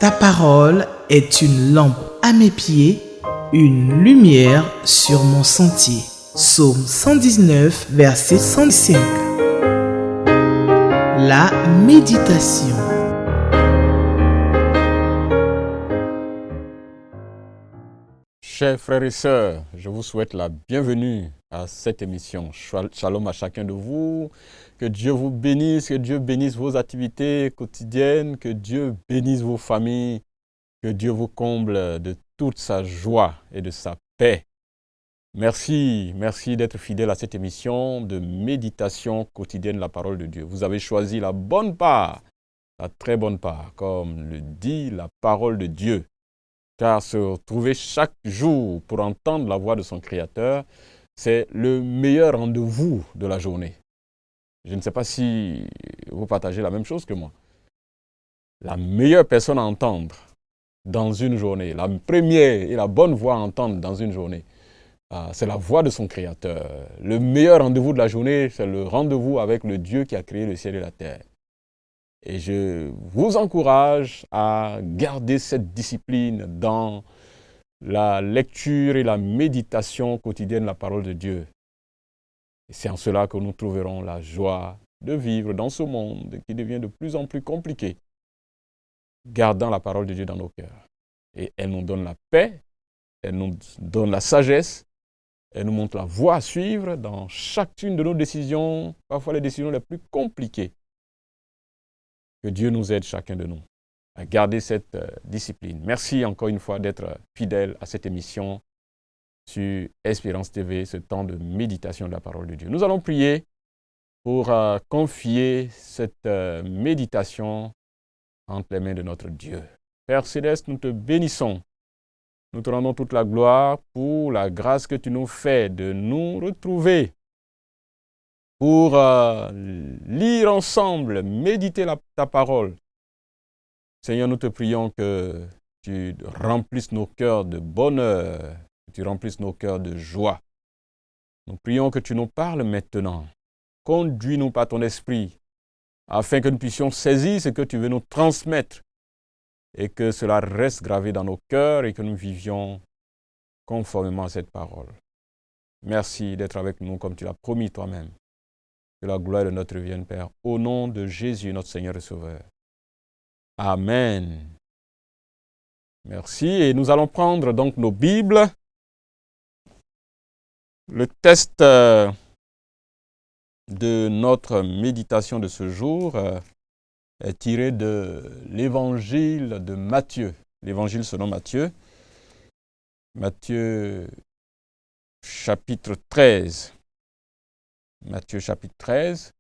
Ta parole est une lampe à mes pieds, une lumière sur mon sentier. Psaume 119, verset 105. La méditation. Chers frères et sœurs, je vous souhaite la bienvenue à cette émission. Shalom à chacun de vous. Que Dieu vous bénisse, que Dieu bénisse vos activités quotidiennes, que Dieu bénisse vos familles, que Dieu vous comble de toute sa joie et de sa paix. Merci d'être fidèle à cette émission de méditation quotidienne de la parole de Dieu. Vous avez choisi la bonne part, la très bonne part, comme le dit la parole de Dieu. Car se retrouver chaque jour pour entendre la voix de son Créateur, c'est le meilleur rendez-vous de la journée. Je ne sais pas si vous partagez la même chose que moi. La meilleure personne à entendre dans une journée, la première et la bonne voix à entendre dans une journée, c'est la voix de son Créateur. Le meilleur rendez-vous de la journée, c'est le rendez-vous avec le Dieu qui a créé le ciel et la terre. Et je vous encourage à garder cette discipline dans la lecture et la méditation quotidienne de la parole de Dieu. Et c'est en cela que nous trouverons la joie de vivre dans ce monde qui devient de plus en plus compliqué, gardant la parole de Dieu dans nos cœurs. Et elle nous donne la paix, elle nous donne la sagesse, elle nous montre la voie à suivre dans chacune de nos décisions, parfois les décisions les plus compliquées. Que Dieu nous aide, chacun de nous, à garder cette discipline. Merci encore une fois d'être fidèle à cette émission sur Espérance TV, ce temps de méditation de la parole de Dieu. Nous allons prier pour confier cette méditation entre les mains de notre Dieu. Père Céleste, nous te bénissons. Nous te rendons toute la gloire pour la grâce que tu nous fais de nous retrouver pour lire ensemble, méditer ta parole. Seigneur, nous te prions que tu remplisses nos cœurs de bonheur, que tu remplisses nos cœurs de joie. Nous prions que tu nous parles maintenant. Conduis-nous par ton esprit, afin que nous puissions saisir ce que tu veux nous transmettre et que cela reste gravé dans nos cœurs et que nous vivions conformément à cette parole. Merci d'être avec nous comme tu l'as promis toi-même. Que la gloire de notre vienne, Père, au nom de Jésus, notre Seigneur et Sauveur. Amen. Merci. Et nous allons prendre donc nos Bibles. Le texte de notre méditation de ce jour est tiré de l'évangile de Matthieu. L'évangile selon Matthieu. Matthieu chapitre 13. Matthieu chapitre 13.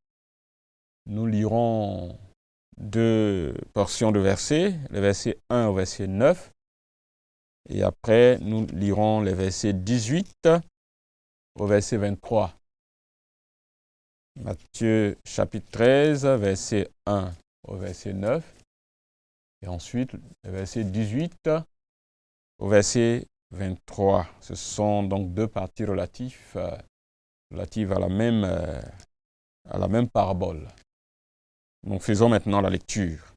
Nous lirons deux portions de versets, les versets 1 au verset 9. Et après, nous lirons les versets 18 au verset 23. Matthieu chapitre 13, verset 1 au verset 9. Et ensuite, les versets 18 au verset 23. Ce sont donc deux parties relatives à la même parabole. Donc faisons maintenant la lecture.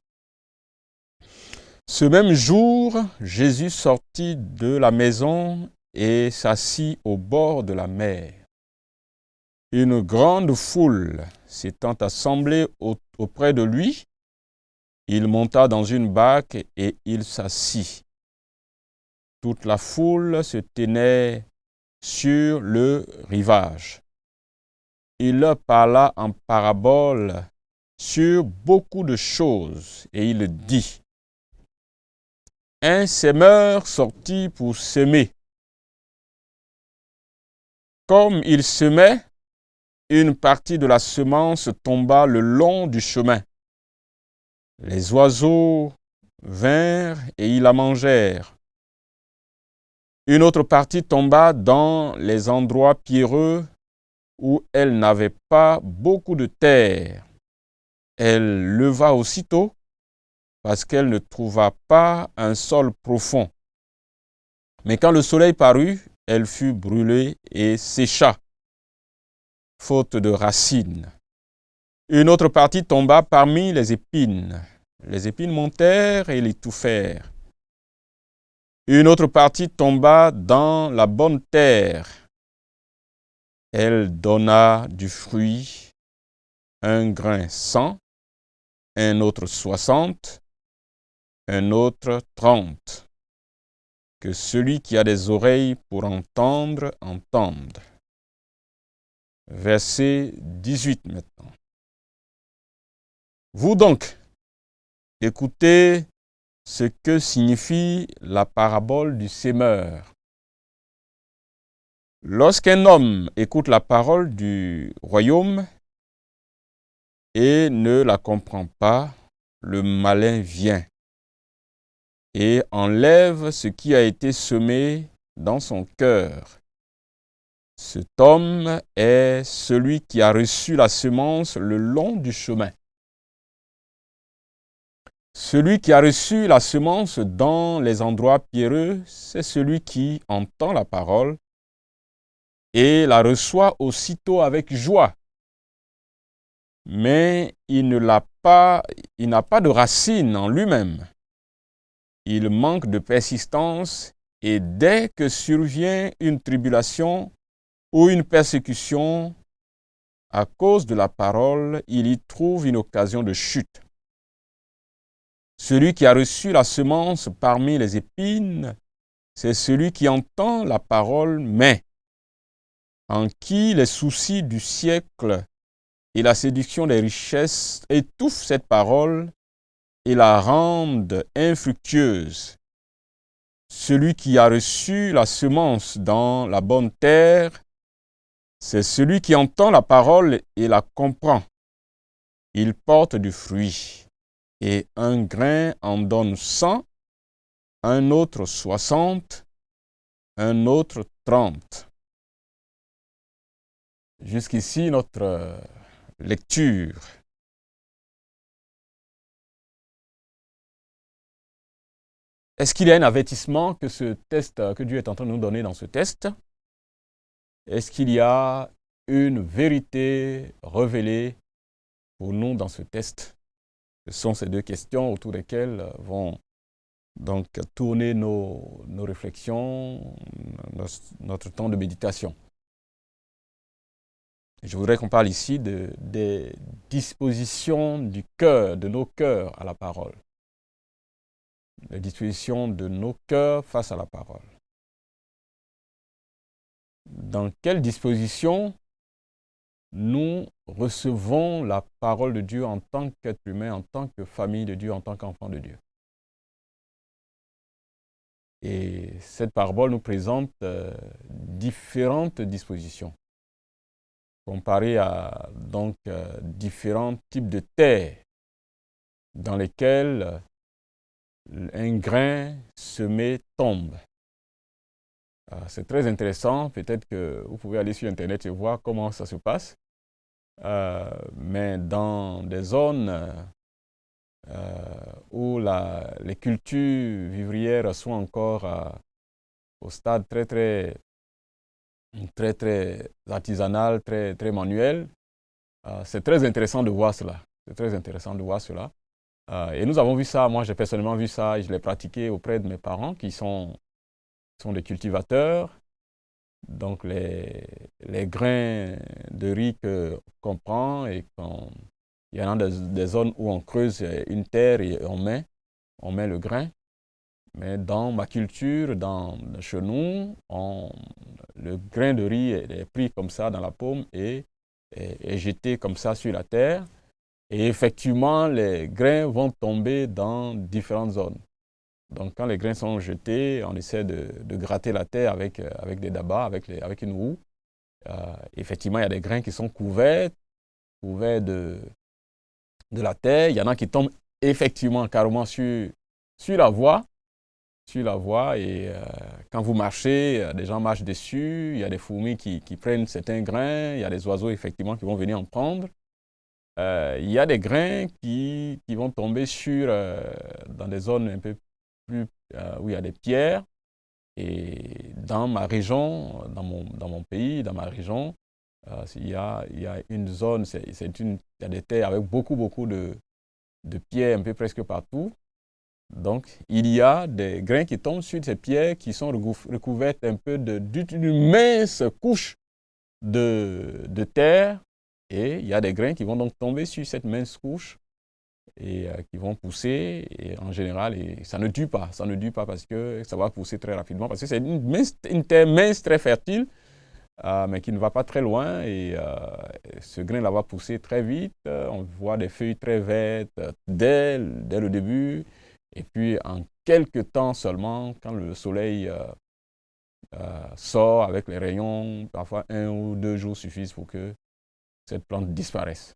Ce même jour, Jésus sortit de la maison et s'assit au bord de la mer. Une grande foule s'étant assemblée auprès de lui, il monta dans une barque et il s'assit. Toute la foule se tenait sur le rivage. Il leur parla en parabole sur beaucoup de choses, et il dit: un semeur sortit pour semer. Comme il semait, une partie de la semence tomba le long du chemin. Les oiseaux vinrent et ils la mangèrent. Une autre partie tomba dans les endroits pierreux où elle n'avait pas beaucoup de terre. Elle leva aussitôt parce qu'elle ne trouva pas un sol profond. Mais quand le soleil parut, elle fut brûlée et sécha, faute de racines. Une autre partie tomba parmi les épines. Les épines montèrent et l'étouffèrent. Une autre partie tomba dans la bonne terre. Elle donna du fruit, un grain 100, un autre 60, un autre 30. Que celui qui a des oreilles pour entendre, entende. Verset 18 maintenant. Vous donc, écoutez ce que signifie la parabole du sémeur. Lorsqu'un homme écoute la parole du royaume et ne la comprend pas, le malin vient et enlève ce qui a été semé dans son cœur. Cet homme est celui qui a reçu la semence le long du chemin. Celui qui a reçu la semence dans les endroits pierreux, c'est celui qui entend la parole et la reçoit aussitôt avec joie. Mais il n'a pas de racine en lui-même. Il manque de persistance et dès que survient une tribulation ou une persécution, à cause de la parole, il y trouve une occasion de chute. Celui qui a reçu la semence parmi les épines, c'est celui qui entend la parole, mais en qui les soucis du siècle et la séduction des richesses étouffent cette parole et la rendent infructueuse. Celui qui a reçu la semence dans la bonne terre, c'est celui qui entend la parole et la comprend. Il porte du fruit. Et un grain en donne 100, un autre 60, un autre 30. Jusqu'ici, notre lecture. Est-ce qu'il y a un avertissement que que Dieu est en train de nous donner dans ce test? Est-ce qu'il y a une vérité révélée pour nous dans ce test? Ce sont ces deux questions autour desquelles vont donc tourner nos réflexions, notre temps de méditation. Je voudrais qu'on parle ici des dispositions du cœur, de nos cœurs à la parole. Les dispositions de nos cœurs face à la parole. Dans quelle disposition nous recevons la parole de Dieu en tant qu'être humain, en tant que famille de Dieu, en tant qu'enfant de Dieu. Et cette parabole nous présente différentes dispositions, comparées à donc différents types de terres dans lesquelles un grain semé tombe. C'est très intéressant, peut-être que vous pouvez aller sur Internet et voir comment ça se passe. Mais dans des zones où les cultures vivrières sont encore au stade très artisanal, très manuel, c'est très intéressant de voir cela. C'est très intéressant de voir cela. Et nous avons vu ça, moi j'ai personnellement vu ça et je l'ai pratiqué auprès de mes parents qui sont des cultivateurs. Donc les grains de riz qu'on prend et il y en a des zones où on creuse une terre et on met le grain. Mais dans ma culture, chez nous, le grain de riz est pris comme ça dans la paume et est jeté comme ça sur la terre. Et effectivement, les grains vont tomber dans différentes zones. Donc, quand les grains sont jetés, on essaie de gratter la terre avec des dabas, avec une roue. Effectivement, il y a des grains qui sont couverts de la terre. Il y en a qui tombent effectivement carrément sur la voie. Et quand vous marchez, des gens marchent dessus. Il y a des fourmis qui prennent certains grains. Il y a des oiseaux effectivement qui vont venir en prendre. Il y a des grains qui vont tomber dans des zones un peu plus où il y a des pierres. Et dans ma région, dans mon pays, dans ma région, il y a une zone, il y a des terres avec beaucoup de pierres un peu presque partout. Donc, il y a des grains qui tombent sur ces pierres qui sont recouvertes un peu d'une mince couche de terre. Et il y a des grains qui vont donc tomber sur cette mince couche et qui vont pousser. Et en général, ça ne dure pas. Ça ne dure pas parce que ça va pousser très rapidement. Parce que c'est une terre mince, très fertile, mais qui ne va pas très loin. Et ce grain-là va pousser très vite. On voit des feuilles très vertes dès le début. Et puis, en quelques temps seulement, quand le soleil sort avec les rayons, parfois 1 ou 2 jours suffisent pour que cette plante disparaisse.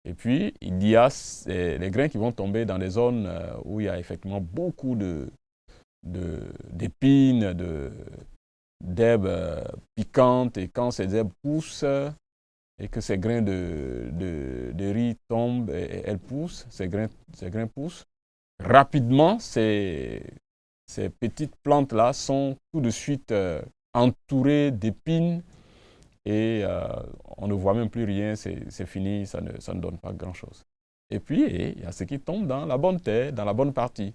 Et puis, il y a les grains qui vont tomber dans des zones où il y a effectivement beaucoup d'épines, d'herbes piquantes. Et quand ces herbes poussent et que ces grains de riz tombent et elles poussent, ces grains poussent, rapidement, ces petites plantes-là sont tout de suite entourées d'épines et on ne voit même plus rien, c'est fini, ça ne donne pas grand-chose. Et puis, il y a ce qui tombe dans la bonne terre, dans la bonne partie,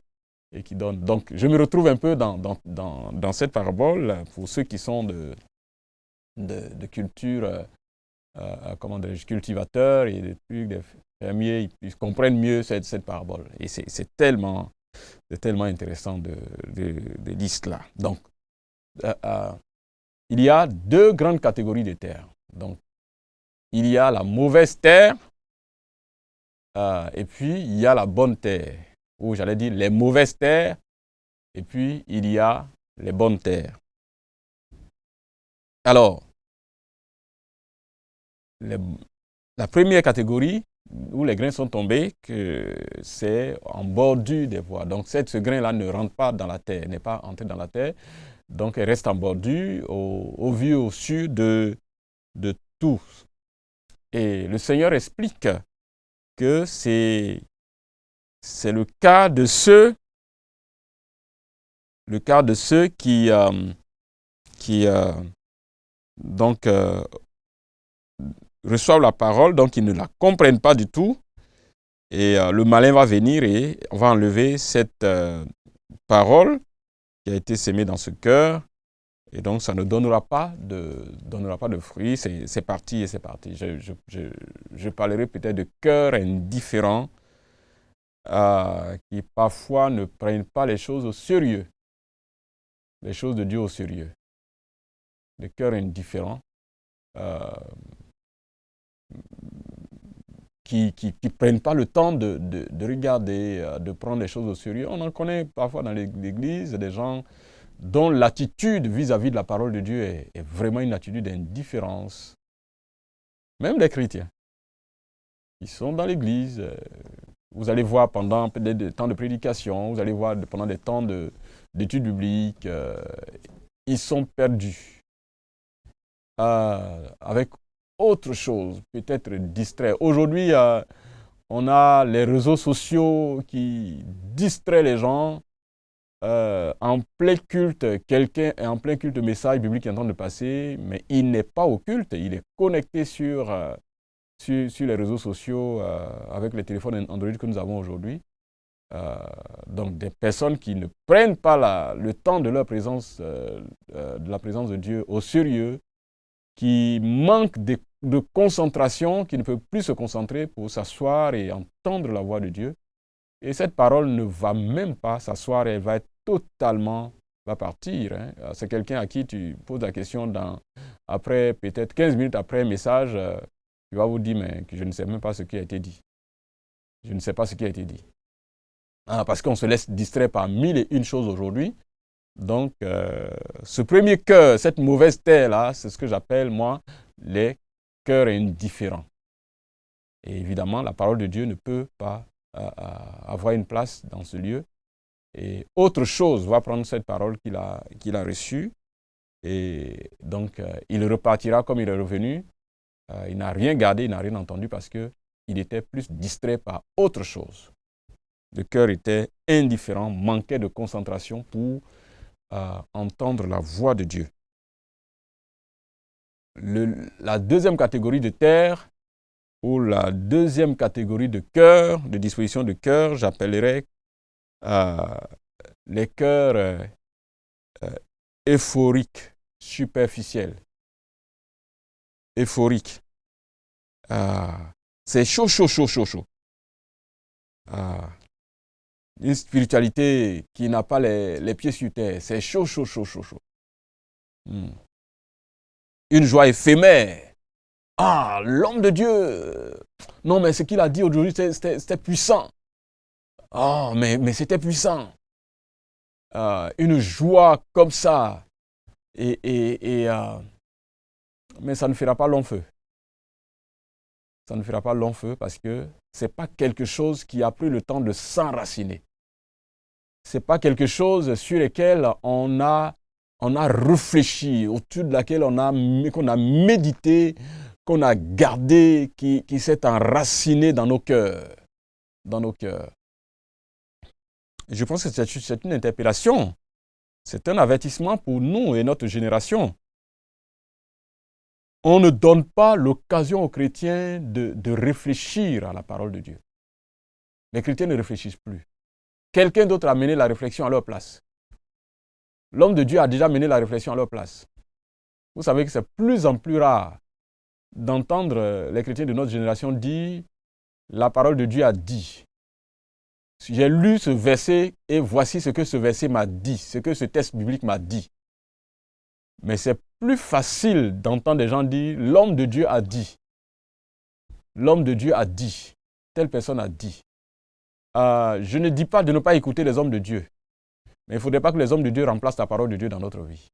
et qui donne. Donc, je me retrouve un peu dans cette parabole, pour ceux qui sont de culture, comment dirais-je, cultivateurs et des trucs, des fermiers, ils comprennent mieux cette parabole. Et c'est tellement intéressant de dire cela. Donc, il y a 2 grandes catégories de terres. Donc, il y a la mauvaise terre et puis il y a la bonne terre. Ou j'allais dire les mauvaises terres et puis il y a les bonnes terres. Alors, la première catégorie où les grains sont tombés, c'est en bordure des voies. Donc, ce grain-là ne rentre pas dans la terre, n'est pas entré dans la terre. Donc, elle reste en bordure, au vu, au su de tous. Et le Seigneur explique que c'est le cas de ceux qui donc reçoivent la parole, donc ils ne la comprennent pas du tout. Et le malin va venir et on va enlever cette parole qui a été sémée dans ce cœur. Et donc, ça ne donnera pas de fruits. C'est parti et c'est parti. Je parlerai peut-être de cœurs indifférents qui parfois ne prennent pas les choses au sérieux. Les choses de Dieu au sérieux. Des cœurs indifférents qui ne prennent pas le temps de regarder, de prendre les choses au sérieux. On en connaît parfois dans l'Église des gens dont l'attitude vis-à-vis de la parole de Dieu est vraiment une attitude d'indifférence. Même les chrétiens. Ils sont dans l'église. Vous allez voir pendant des temps de prédication, vous allez voir pendant des temps d'études bibliques, ils sont perdus. Avec autre chose, peut-être distraits. Aujourd'hui, on a les réseaux sociaux qui distraient les gens. En plein culte, quelqu'un est en plein culte, message biblique est en train de passer, mais il n'est pas au culte, il est connecté sur les réseaux sociaux avec les téléphones Android que nous avons aujourd'hui. Donc des personnes qui ne prennent pas le temps de leur présence, de la présence de Dieu au sérieux, qui manquent de concentration, qui ne peuvent plus se concentrer pour s'asseoir et entendre la voix de Dieu. Et cette parole ne va même pas s'asseoir, elle va être totalement, va partir. Hein. C'est quelqu'un à qui tu poses la question après, peut-être 15 minutes après un message, il va vous dire, mais que je ne sais même pas ce qui a été dit. Je ne sais pas ce qui a été dit. Parce qu'on se laisse distraire par 1001 choses aujourd'hui. Donc, ce premier cœur, cette mauvaise terre-là, c'est ce que j'appelle, moi, les cœurs indifférents. Et évidemment, la parole de Dieu ne peut pas avoir une place dans ce lieu. Et autre chose va prendre cette parole qu'il a reçue. Et donc, il repartira comme il est revenu. Il n'a rien gardé, il n'a rien entendu parce qu'il était plus distrait par autre chose. Le cœur était indifférent, manquait de concentration pour entendre la voix de Dieu. La deuxième catégorie de terre, ou la deuxième catégorie de cœurs, de disposition de cœur, j'appellerais les cœurs euphoriques, superficiels. Euphoriques. C'est chaud, chaud, chaud, chaud, chaud. Une spiritualité qui n'a pas les pieds sur terre. C'est chaud, chaud, chaud, chaud, chaud. Une joie éphémère. L'homme de Dieu. Non, mais ce qu'il a dit aujourd'hui, c'était puissant. Mais c'était puissant. Une joie comme ça. Mais ça ne fera pas long feu. Ça ne fera pas long feu parce que ce n'est pas quelque chose qui a pris le temps de s'enraciner. Ce n'est pas quelque chose sur lequel on a réfléchi, autour de laquelle qu'on a médité, qu'on a gardé, qui s'est enraciné dans nos cœurs. Dans nos cœurs. Et je pense que c'est une interpellation. C'est un avertissement pour nous et notre génération. On ne donne pas l'occasion aux chrétiens de réfléchir à la parole de Dieu. Les chrétiens ne réfléchissent plus. Quelqu'un d'autre a mené la réflexion à leur place. L'homme de Dieu a déjà mené la réflexion à leur place. Vous savez que c'est plus en plus rare d'entendre les chrétiens de notre génération dire « La parole de Dieu a dit ». J'ai lu ce verset et voici ce que ce verset m'a dit, ce que ce texte biblique m'a dit. Mais c'est plus facile d'entendre des gens dire « L'homme de Dieu a dit ». L'homme de Dieu a dit. Telle personne a dit. Je ne dis pas de ne pas écouter les hommes de Dieu. Mais il ne faudrait pas que les hommes de Dieu remplacent la parole de Dieu dans notre vie.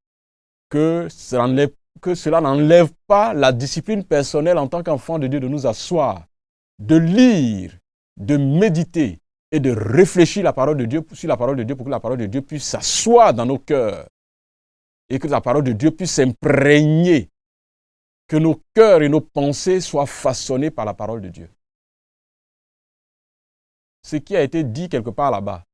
Que cela n'enlève pas la discipline personnelle en tant qu'enfant de Dieu de nous asseoir, de lire, de méditer et de réfléchir la parole de Dieu, sur la parole de Dieu pour que la parole de Dieu puisse s'asseoir dans nos cœurs et que la parole de Dieu puisse s'imprégner, que nos cœurs et nos pensées soient façonnés par la parole de Dieu. Ce qui a été dit quelque part là-bas,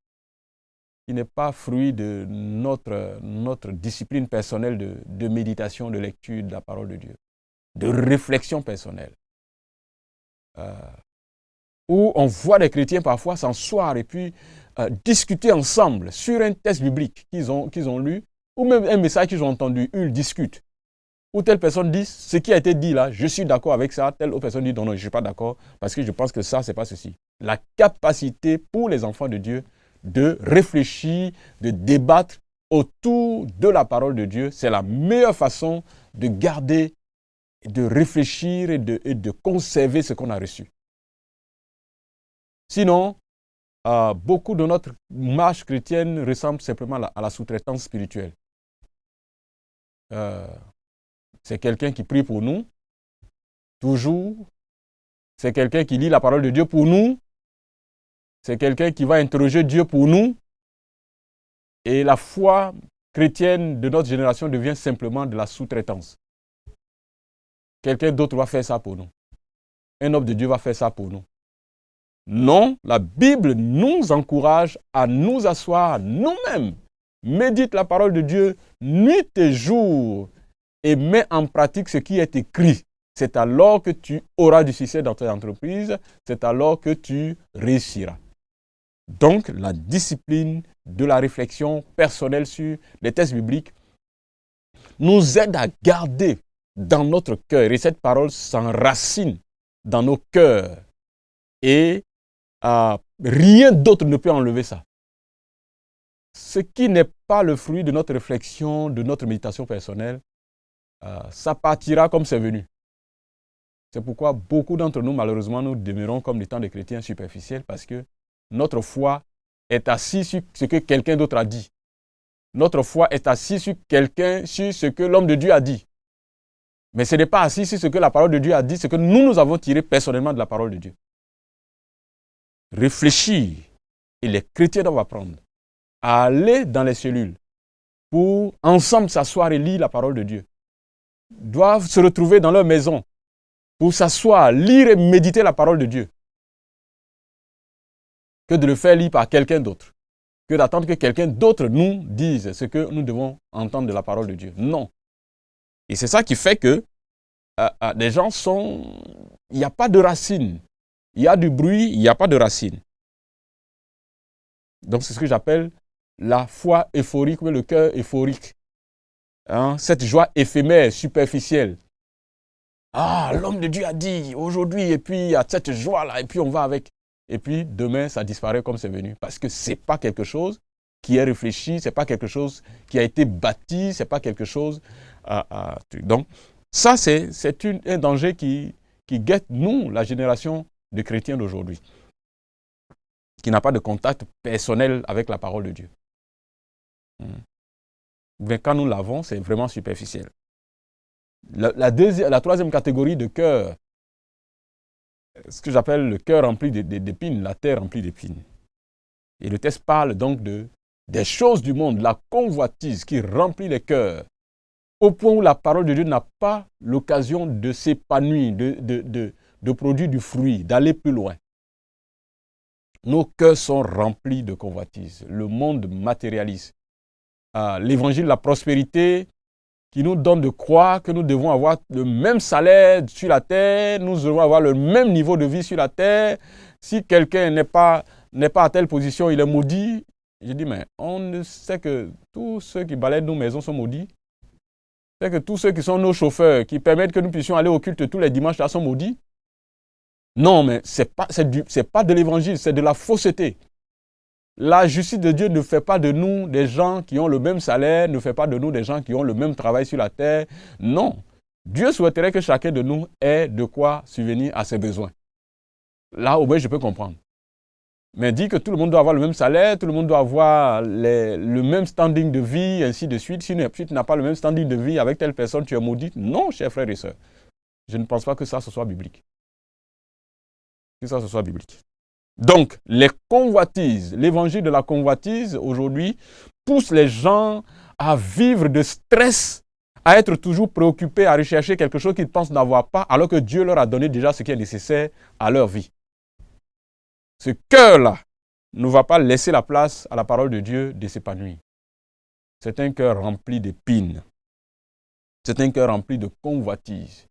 qui n'est pas fruit de notre discipline personnelle de méditation, de lecture de la parole de Dieu, de réflexion personnelle. Où on voit les chrétiens parfois s'asseoir et puis discuter ensemble sur un texte biblique qu'ils ont lu, ou même un message qu'ils ont entendu, ils discutent. Ou telle personne dit, ce qui a été dit là, je suis d'accord avec ça, telle autre personne dit, non, je ne suis pas d'accord, parce que je pense que ça, ce n'est pas ceci. La capacité pour les enfants de Dieu de réfléchir, de débattre autour de la parole de Dieu, c'est la meilleure façon de garder, de réfléchir et de conserver ce qu'on a reçu. Sinon, beaucoup de notre marche chrétienne ressemble simplement à la sous-traitance spirituelle. C'est quelqu'un qui prie pour nous, toujours. C'est quelqu'un qui lit la parole de Dieu pour nous. C'est quelqu'un qui va interroger Dieu pour nous. Et la foi chrétienne de notre génération devient simplement de la sous-traitance. Quelqu'un d'autre va faire ça pour nous. Un homme de Dieu va faire ça pour nous. Non, la Bible nous encourage à nous asseoir nous-mêmes. Médite la parole de Dieu nuit et jour et mets en pratique ce qui est écrit. C'est alors que tu auras du succès dans ton entreprise, c'est alors que tu réussiras. Donc, la discipline de la réflexion personnelle sur les textes bibliques nous aide à garder dans notre cœur, et cette parole s'enracine dans nos cœurs, et rien d'autre ne peut enlever ça. Ce qui n'est pas le fruit de notre réflexion, de notre méditation personnelle, ça partira comme c'est venu. C'est pourquoi beaucoup d'entre nous, malheureusement, nous demeurons comme étant des chrétiens superficiels parce que notre foi est assise sur ce que quelqu'un d'autre a dit. Notre foi est assise sur ce que l'homme de Dieu a dit. Mais ce n'est pas assis sur ce que la parole de Dieu a dit, ce que nous avons tiré personnellement de la parole de Dieu. Réfléchir, et les chrétiens doivent apprendre à aller dans les cellules pour ensemble s'asseoir et lire la parole de Dieu. Doivent se retrouver dans leur maison pour s'asseoir, lire et méditer la parole de Dieu. Que de le faire lire par quelqu'un d'autre. Que d'attendre que quelqu'un d'autre nous dise ce que nous devons entendre de la parole de Dieu. Non. Et c'est ça qui fait que des gens sont... Il n'y a pas de racines. Il y a du bruit, il n'y a pas de racines. Donc c'est ce que j'appelle la foi euphorique, ou le cœur euphorique. Hein? Cette joie éphémère, superficielle. Ah, l'homme de Dieu a dit aujourd'hui, et puis il y a cette joie-là, et puis on va avec. Et puis demain, ça disparaît comme c'est venu. Parce que ce n'est pas quelque chose qui est réfléchi, ce n'est pas quelque chose qui a été bâti, ce n'est pas quelque chose... Donc, ça, c'est un danger qui guette, nous, la génération de chrétiens d'aujourd'hui, qui n'a pas de contact personnel avec la parole de Dieu. Mais quand nous l'avons, c'est vraiment superficiel. La troisième catégorie de cœur, ce que j'appelle le cœur rempli d'épines, la terre remplie d'épines. Et le texte parle donc des choses du monde, la convoitise qui remplit les cœurs, au point où la parole de Dieu n'a pas l'occasion de s'épanouir, de produire du fruit, d'aller plus loin. Nos cœurs sont remplis de convoitise. Le monde matérialiste. L'évangile de la prospérité qui nous donne de croire que nous devons avoir le même salaire sur la terre, nous devons avoir le même niveau de vie sur la terre. Si quelqu'un n'est pas à telle position, il est maudit. Je dis, mais on sait que tous ceux qui balayent nos maisons sont maudits. C'est que tous ceux qui sont nos chauffeurs, qui permettent que nous puissions aller au culte tous les dimanches, là, sont maudits. Non, mais c'est pas de l'évangile, c'est de la fausseté. La justice de Dieu ne fait pas de nous des gens qui ont le même salaire, ne fait pas de nous des gens qui ont le même travail sur la terre. Non. Dieu souhaiterait que chacun de nous ait de quoi subvenir à ses besoins. Là, au moins, je peux comprendre. Mais dit que tout le monde doit avoir le même salaire, tout le monde doit avoir le même standing de vie, ainsi de suite. Si tu n'as pas le même standing de vie avec telle personne, tu es maudit. Non, chers frères et sœurs. Je ne pense pas que ça, ce soit biblique. Que ça, ce soit biblique. Donc, les convoitises, l'évangile de la convoitise, aujourd'hui, pousse les gens à vivre de stress, à être toujours préoccupés, à rechercher quelque chose qu'ils pensent n'avoir pas, alors que Dieu leur a donné déjà ce qui est nécessaire à leur vie. Ce cœur-là ne va pas laisser la place à la parole de Dieu de s'épanouir. C'est un cœur rempli d'épines. C'est un cœur rempli de convoitise.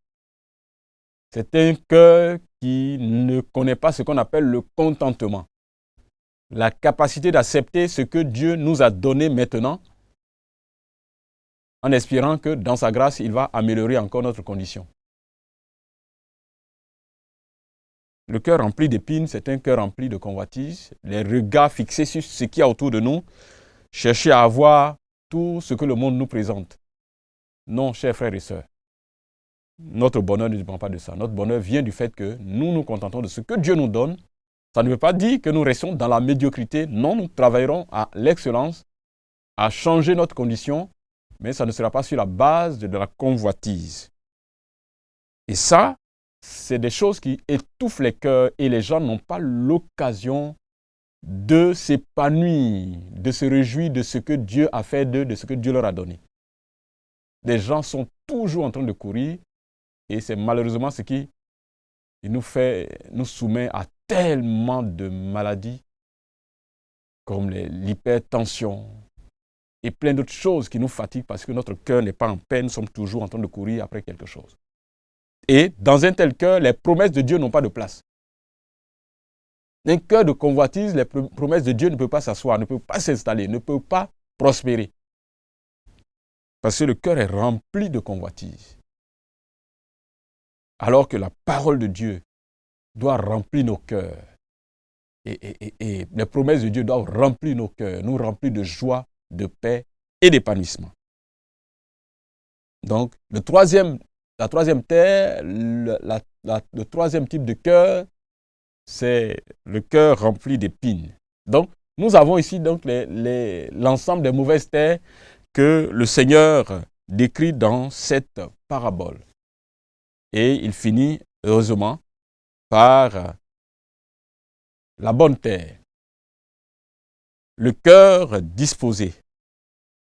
C'est un cœur qui ne connaît pas ce qu'on appelle le contentement. La capacité d'accepter ce que Dieu nous a donné maintenant, en espérant que dans sa grâce, il va améliorer encore notre condition. Le cœur rempli d'épines, c'est un cœur rempli de convoitise, les regards fixés sur ce qu'il y a autour de nous, chercher à avoir tout ce que le monde nous présente. Non, chers frères et sœurs, notre bonheur ne dépend pas de ça. Notre bonheur vient du fait que nous nous contentons de ce que Dieu nous donne. Ça ne veut pas dire que nous restons dans la médiocrité. Non, nous travaillerons à l'excellence, à changer notre condition, mais ça ne sera pas sur la base de la convoitise. Et ça, c'est des choses qui étouffent les cœurs et les gens n'ont pas l'occasion de s'épanouir, de se réjouir de ce que Dieu a fait d'eux, de ce que Dieu leur a donné. Les gens sont toujours en train de courir et c'est malheureusement ce qui nous soumet à tellement de maladies comme l'hypertension et plein d'autres choses qui nous fatiguent parce que notre cœur n'est pas en paix, nous sommes toujours en train de courir après quelque chose. Et dans un tel cœur, les promesses de Dieu n'ont pas de place. Un cœur de convoitise, les promesses de Dieu ne peuvent pas s'asseoir, ne peuvent pas s'installer, ne peuvent pas prospérer. Parce que le cœur est rempli de convoitise. Alors que la parole de Dieu doit remplir nos cœurs. Et les promesses de Dieu doivent remplir nos cœurs, nous remplir de joie, de paix et d'épanouissement. Donc, la troisième terre, le troisième type de cœur, c'est le cœur rempli d'épines. Donc, nous avons ici donc l'ensemble des mauvaises terres que le Seigneur décrit dans cette parabole. Et il finit, heureusement, par la bonne terre. Le cœur disposé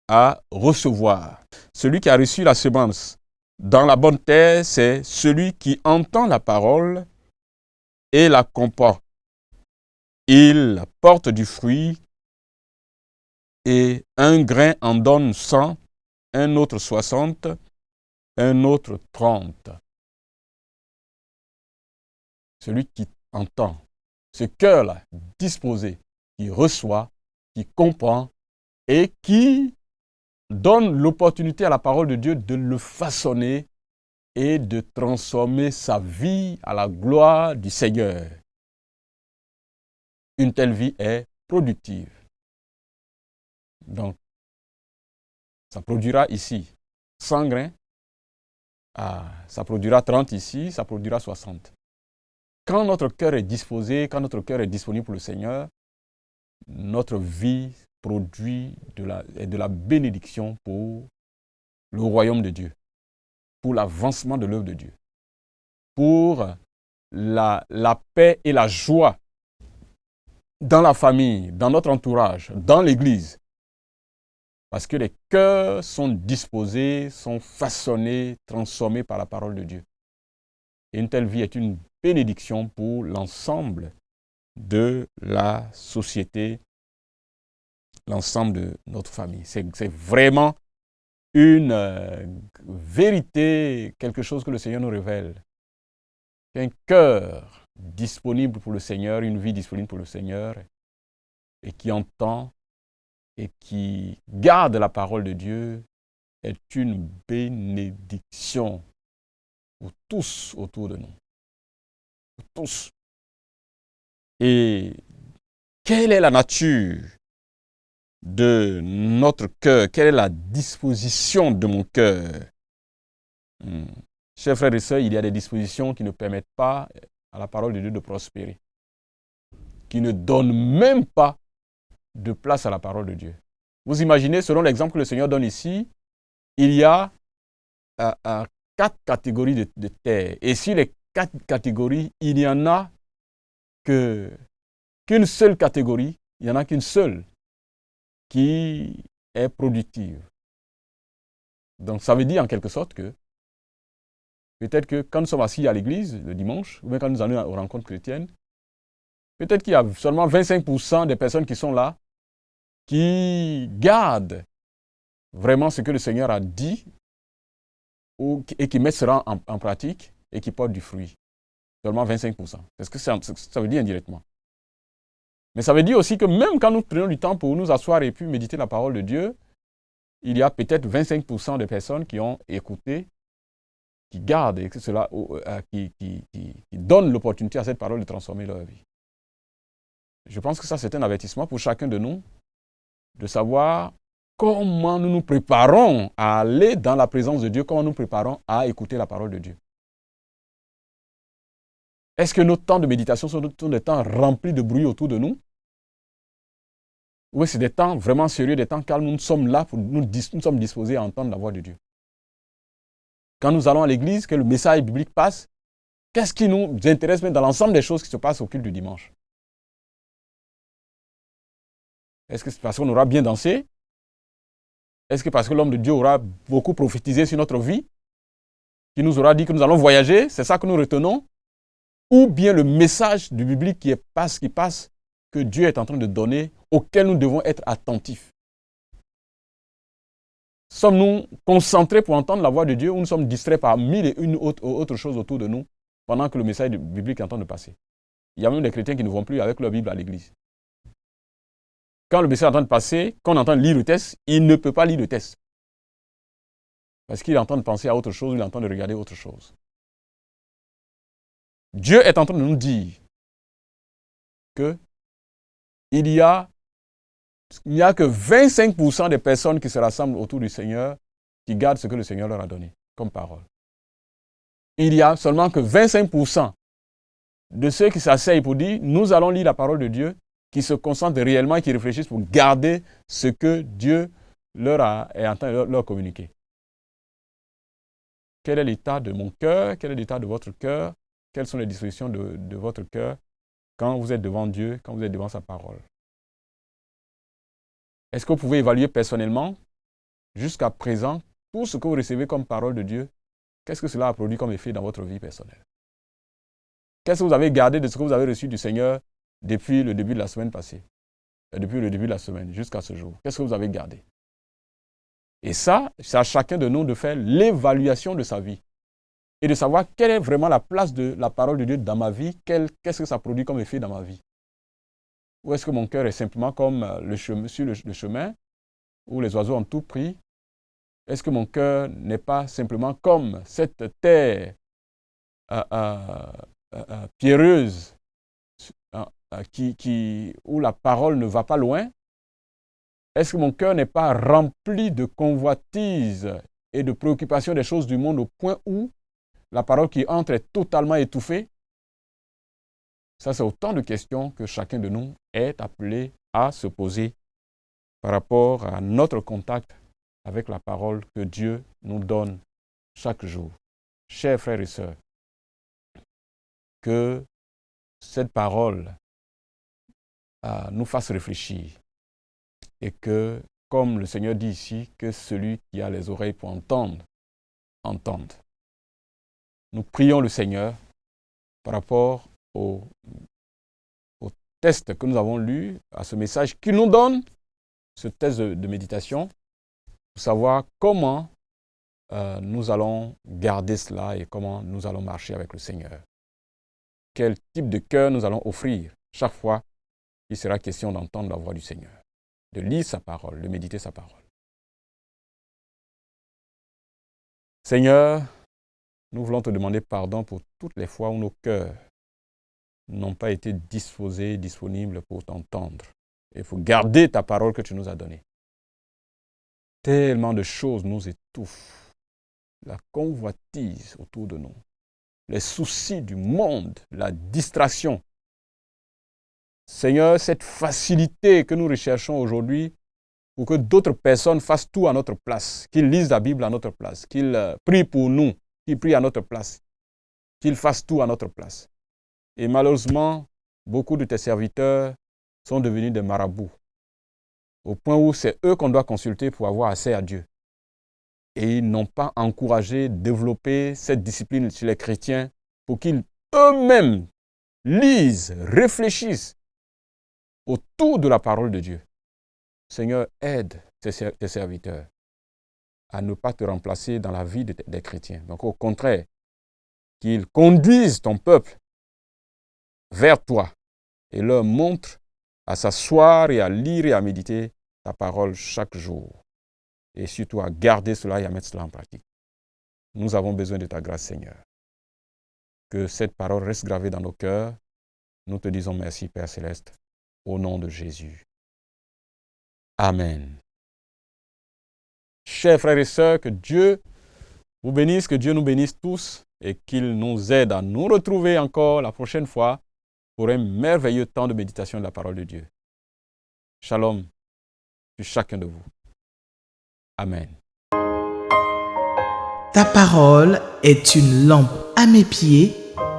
à recevoir. Celui qui a reçu la semence dans la bonne terre, c'est celui qui entend la parole et la comprend. Il porte du fruit et un grain en donne 100, un autre 60, un autre 30. celui qui entend, ce cœur-là disposé, qui reçoit, qui comprend et qui donne l'opportunité à la parole de Dieu de le façonner et de transformer sa vie à la gloire du Seigneur. Une telle vie est productive. Donc, ça produira ici 100 grains, ça produira 30 ici, ça produira 60. Quand notre cœur est disposé, quand notre cœur est disponible pour le Seigneur, notre vie produit de la bénédiction pour le royaume de Dieu, pour l'avancement de l'œuvre de Dieu, pour la paix et la joie dans la famille, dans notre entourage, dans l'Église. Parce que les cœurs sont disposés, sont façonnés, transformés par la parole de Dieu. Et une telle vie est une bénédiction pour l'ensemble de la société, l'ensemble de notre famille. C'est vraiment une vérité, quelque chose que le Seigneur nous révèle. Un cœur disponible pour le Seigneur, une vie disponible pour le Seigneur, et qui entend et qui garde la parole de Dieu, est une bénédiction pour tous autour de nous. Pour tous. Et quelle est la nature de notre cœur? Quelle est la disposition de mon cœur? Chers frères et sœurs, il y a des dispositions qui ne permettent pas à la parole de Dieu de prospérer, qui ne donnent même pas de place à la parole de Dieu. Vous imaginez, selon l'exemple que le Seigneur donne ici, il y a 4 catégories de terre. Et sur les 4 catégories, il n'y en a qu'une seule catégorie, il n'y en a qu'une seule qui est productive. Donc ça veut dire en quelque sorte que peut-être que quand nous sommes assis à l'église le dimanche, ou bien quand nous allons aux rencontres chrétiennes, peut-être qu'il y a seulement 25% des personnes qui sont là qui gardent vraiment ce que le Seigneur a dit et qui mettent cela en pratique et qui portent du fruit. Seulement 25%. C'est ce que ça veut dire indirectement. Mais ça veut dire aussi que même quand nous prenons du temps pour nous asseoir et puis méditer la parole de Dieu, il y a peut-être 25% de personnes qui ont écouté, qui gardent et qui donnent l'opportunité à cette parole de transformer leur vie. Je pense que ça, c'est un avertissement pour chacun de nous de savoir comment nous nous préparons à aller dans la présence de Dieu, comment nous nous préparons à écouter la parole de Dieu. Est-ce que nos temps de méditation sont des temps remplis de bruit autour de nous? Oui, c'est des temps vraiment sérieux, des temps calmes. Nous sommes là, nous sommes disposés à entendre la voix de Dieu. Quand nous allons à l'église, que le message biblique passe, qu'est-ce qui nous intéresse même dans l'ensemble des choses qui se passent au culte du dimanche? Est-ce que c'est parce qu'on aura bien dansé? Est-ce que parce que l'homme de Dieu aura beaucoup prophétisé sur notre vie? Qui nous aura dit que nous allons voyager? C'est ça que nous retenons? Ou bien le message du biblique qui passe, que Dieu est en train de donner, auquel nous devons être attentifs? Sommes-nous concentrés pour entendre la voix de Dieu ou nous sommes distraits par mille et une autres choses autour de nous pendant que le message biblique est en train de passer? Il y a même des chrétiens qui ne vont plus avec leur Bible à l'église. Quand le message est en train de passer, quand on entend lire le texte, il ne peut pas lire le texte. Parce qu'il est en train de penser à autre chose, il est en train de regarder autre chose. Dieu est en train de nous dire que il n'y a que 25% des personnes qui se rassemblent autour du Seigneur qui gardent ce que le Seigneur leur a donné comme parole. Il y a seulement que 25% de ceux qui s'asseyent pour dire « Nous allons lire la parole de Dieu », qui se concentrent réellement et qui réfléchissent pour garder ce que Dieu est en train de leur communiquer. Quel est l'état de mon cœur? Quel est l'état de votre cœur? Quelles sont les dispositions de votre cœur quand vous êtes devant Dieu, quand vous êtes devant sa parole? Est-ce que vous pouvez évaluer personnellement, jusqu'à présent, tout ce que vous recevez comme parole de Dieu, qu'est-ce que cela a produit comme effet dans votre vie personnelle? Qu'est-ce que vous avez gardé de ce que vous avez reçu du Seigneur depuis le début de la semaine passée, depuis le début de la semaine jusqu'à ce jour? Qu'est-ce que vous avez gardé? Et ça, c'est à chacun de nous de faire l'évaluation de sa vie. et de savoir quelle est vraiment la place de la parole de Dieu dans ma vie, qu'est-ce que ça produit comme effet dans ma vie. Ou est-ce que mon cœur est simplement comme sur le chemin où les oiseaux ont tout pris? Est-ce que mon cœur n'est pas simplement comme cette terre pierreuse où la parole ne va pas loin? Est-ce que mon cœur n'est pas rempli de convoitises et de préoccupations des choses du monde au point où la parole qui entre est totalement étouffée? Ça, c'est autant de questions que chacun de nous est appelé à se poser par rapport à notre contact avec la parole que Dieu nous donne chaque jour. Chers frères et sœurs, que cette parole nous fasse réfléchir et que, comme le Seigneur dit ici, que celui qui a les oreilles pour entendre, entende. Nous prions le Seigneur par rapport au test que nous avons lu, à ce message qu'il nous donne, ce test de méditation, pour savoir comment nous allons garder cela et comment nous allons marcher avec le Seigneur. Quel type de cœur nous allons offrir chaque fois qu'il sera question d'entendre la voix du Seigneur, de lire sa parole, de méditer sa parole. Seigneur, nous voulons te demander pardon pour toutes les fois où nos cœurs n'ont pas été disposés, disponibles pour t'entendre et pour garder ta parole que tu nous as donnée. Tellement de choses nous étouffent. La convoitise autour de nous, les soucis du monde, la distraction. Seigneur, cette facilité que nous recherchons aujourd'hui pour que d'autres personnes fassent tout à notre place, qu'ils lisent la Bible à notre place, qu'ils prient pour nous, qu'ils prient à notre place, qu'ils fassent tout à notre place. Et malheureusement, beaucoup de tes serviteurs sont devenus des marabouts, au point où c'est eux qu'on doit consulter pour avoir accès à Dieu. Et ils n'ont pas encouragé, développé cette discipline chez les chrétiens pour qu'ils eux-mêmes lisent, réfléchissent autour de la parole de Dieu. Seigneur, aide tes serviteurs à ne pas te remplacer dans la vie des chrétiens. Donc au contraire, qu'ils conduisent ton peuple vers toi et leur montrent à s'asseoir et à lire et à méditer ta parole chaque jour. Et surtout à garder cela et à mettre cela en pratique. Nous avons besoin de ta grâce, Seigneur. Que cette parole reste gravée dans nos cœurs. Nous te disons merci, Père Céleste, au nom de Jésus. Amen. Chers frères et sœurs, que Dieu vous bénisse, que Dieu nous bénisse tous et qu'il nous aide à nous retrouver encore la prochaine fois pour un merveilleux temps de méditation de la parole de Dieu. Shalom sur chacun de vous. Amen. Ta parole est une lampe à mes pieds,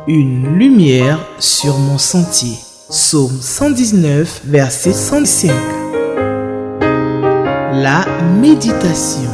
une lumière sur mon sentier. Psaume 119, verset 105. La méditation.